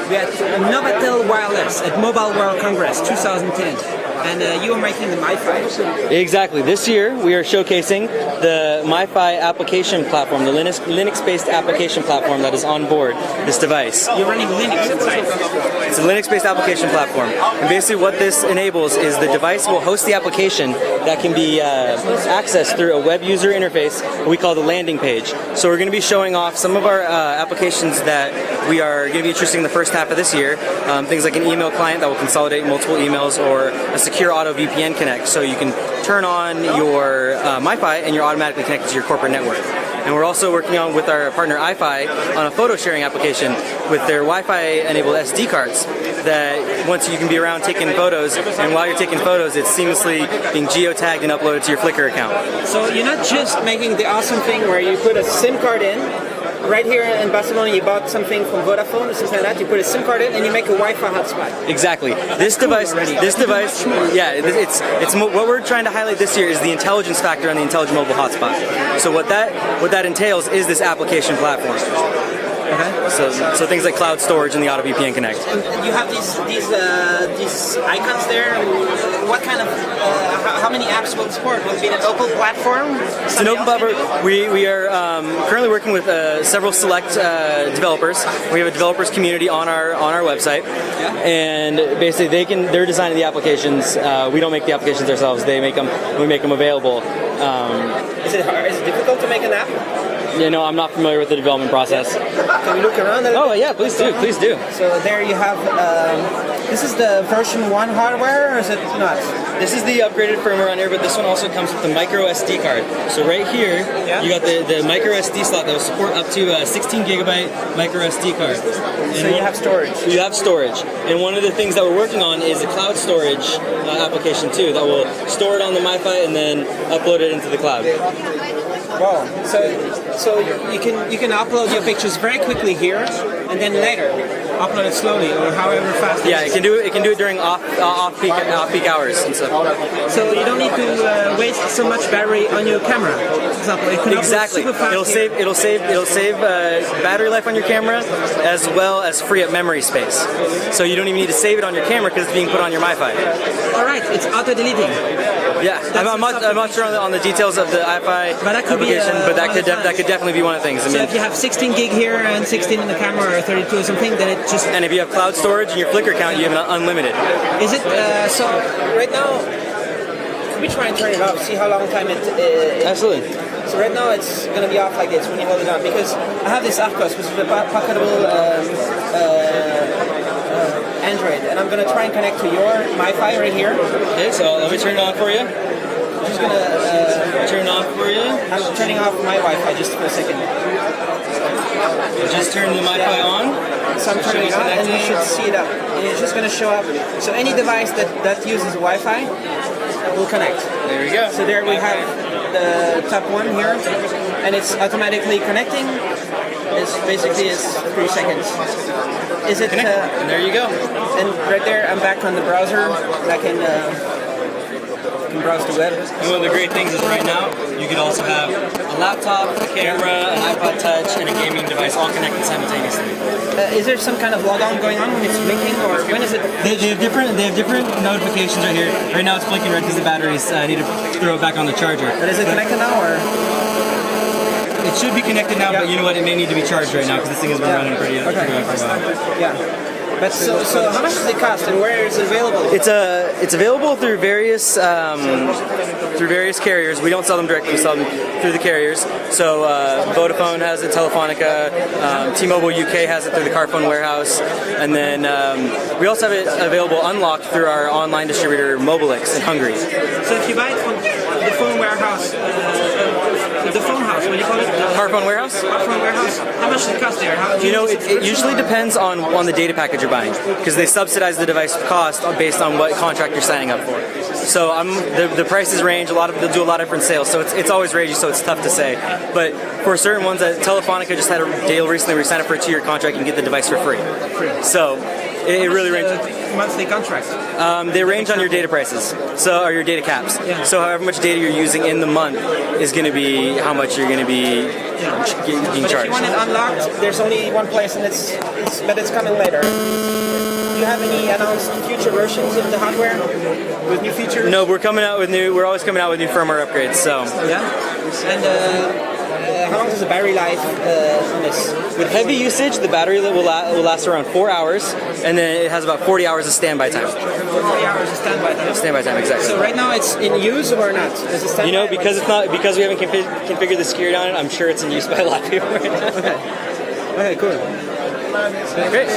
We had Novatel Wireless at Mobile World Congress 2010. And you are making the Mifi. Exactly. This year we are showcasing the Mifi application platform, the Linux-based application platform that is on board this device. You're running Linux inside. It's a Linux-based application platform. And basically what this enables is the device will host the application that can be accessed through a web user interface we call the landing page. So we're going to be showing off some of our applications that we are going to be introducing in the first half of this year. Things like an email client that will consolidate multiple emails, or a secure auto VPN connect, so you can turn on your Mifi and you're automatically connected to your corporate network. And we're also working on with our partner iFi on a photo sharing application with their Wi-Fi enabled SD cards that once you can be around taking photos, and while you're taking photos it's seamlessly being geotagged and uploaded to your Flickr account. So you're not just making the awesome thing where you put a SIM card in. Right here in Barcelona, you bought something from Vodafone or something like that. You put a SIM card in, and you make a Wi-Fi hotspot. Exactly. This device, yeah, it's what we're trying to highlight this year is the intelligence factor on the intelligent mobile hotspot. So what that entails is this application platform. Okay. So things like cloud storage and the auto VPN connect. And you have these icons there. What kind of how many apps will it support? Will it be an open platform? It's an open platform. We are currently working with several select developers. We have a developers community on our website, and basically they're designing the applications. We don't make the applications ourselves. They make them. We make them available. Is it hard? Is it difficult to make an app? You know, I'm not familiar with the development process. Can we look around a little bit? Yeah, please do, please do. So there you have, this is the version 1 hardware, or is it not? This is the upgraded firmware on here, but this one also comes with the micro SD card. So right here, you got the micro SD slot that will support up to a 16 gigabyte micro SD card. And so you have storage. You have storage. And one of the things that we're working on is a cloud storage application too, that will store it on the Mifi and then upload it into the cloud. Wow. So you can upload your pictures very quickly here, and then later upload it slowly or however fast. Yeah, it can do it during off peak hours and stuff. So you don't need to waste so much battery on your camera. For example, it can exactly. Super fast it'll save battery life on your camera, as well as free up memory space. So you don't even need to save it on your camera because it's being put on your Mifi. All right, it's auto deleting. Yeah, I'm not sure on the details of the Ifi application, but that could definitely be one of the things. So if you have 16 gig here and 16 in the camera, or 32 or something, then it just... And if you have cloud storage in your Flickr account, you have unlimited. Is it, so right now, can we try and turn it off, see how long time it Absolutely. So right now it's going to be off like this when you hold it on, because I have this Arcos, which is a pocketable Android, and I'm going to try and connect to your Mifi right here. Okay, so let me turn it on for you. I'm just going to turn it on for you. I'm turning off my Wi-Fi just for a second. Just turn the Mifi on. So I'm turning it on, and you should see it up. And it's just going to show up. So any device that uses Wi-Fi will connect. There we go. So there we have the top one here, and it's automatically connecting. It's basically 3 seconds. Is it? And there you go. And right there, I'm back on the browser. I can browse the web. And one of the great things is right now, you can also have a laptop, a camera, an iPod Touch, and a gaming device all connected simultaneously. Is there some kind of logon going on when it's blinking, or when is it? They have different notifications right here. Right now it's blinking red because the batteries need to throw it back on the charger. But is it connected now, or? It should be connected now, but you know what? It may need to be charged right now because this thing has been running pretty well for a while. Yeah. But so how much does it cost, and where is it available? It's available through various carriers. We don't sell them directly; we sell them through the carriers. So Vodafone has it, Telefonica, T-Mobile UK has it through the Carphone warehouse, and then we also have it available unlocked through our online distributor Mobilix in Hungary. So if you buy it from the phone warehouse, the phone house, what do you call it? Carphone warehouse. Carphone warehouse. How much does it cost there? It usually depends on the data package you're buying, because they subsidize the device cost based on what contract you're signing up for. So the prices range. They'll do a lot of different sales. So it's always ragey. So it's tough to say. But for certain ones, Telefonica just had a deal recently where you sign up for a 2-year contract and get the device for free. So It really ranges. Monthly contract. They range on your data prices, or your data caps. Yeah. So however much data you're using in the month is going to be how much you're going to be being But charged. if you want it unlocked, there's only one place, and but it's coming later. Do you have any announced future versions of the hardware with new features? No, we're always coming out with new firmware upgrades. So Yeah. And how long is the battery life on this? with heavy usage, the battery will last around 4 hours, and then it has about 40 hours of standby time. 40 hours of standby time. Standby time, exactly. So right now it's in use or not? Is it standby? You know, because we haven't configured the security on it, I'm sure it's in use by a lot of people right now. Okay, cool. Great.